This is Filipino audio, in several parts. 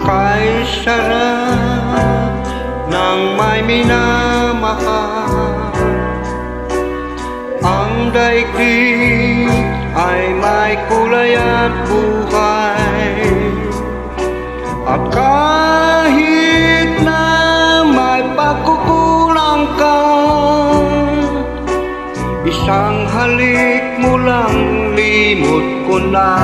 Kay sarap ng may minamahal. Ang daigdig ay may kulay at buhay. At kahit na may pagkukulang ka, isang halik mo lang limot ko na.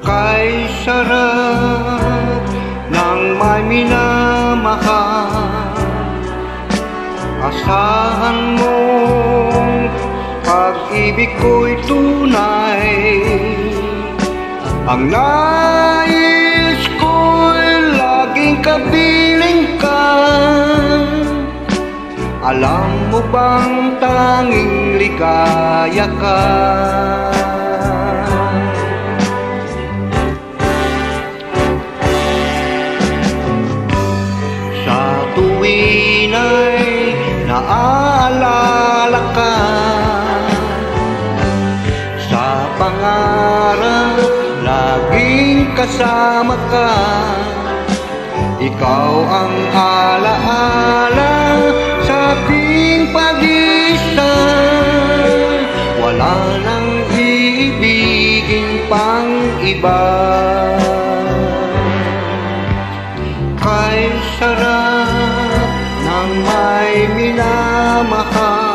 Kay sarap ng may minamahal, asahan mong pag-ibig ko'y tunay. Ang nais ko'y laging kapiling ka. Alam mo bang tanging ligaya ka? Sa tuwin ay naaalala ka, sa pangarap laging kasama ka. Ikaw ang alaala sa aking pag-isa. Wala nang iibigin pang iba. Kay sarap ng may minamahal,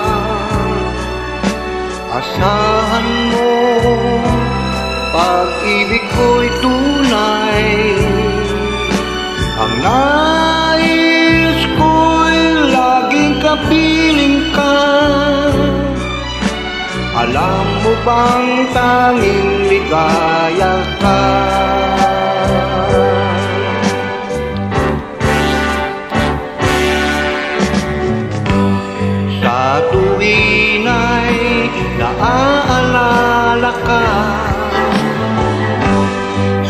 asahan mo pag-ibig ko'y tunay. Ang nais ko'y laging kapiling ka. Alam mo bang tanging ligaya ka? Sa tuwin ay naaalala ka,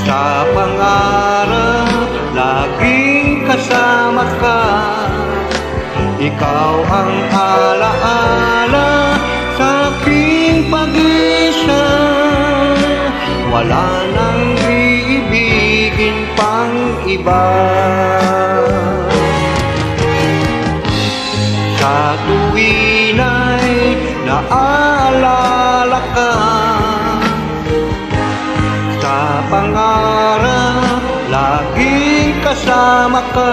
sa pangarap laging kasama ka. Ikaw ang alaala sa aking pag-isa. Wala nang iibigin pang iba. Sa tuwin ay naaalala ka, sa pangarap laging kasama ka.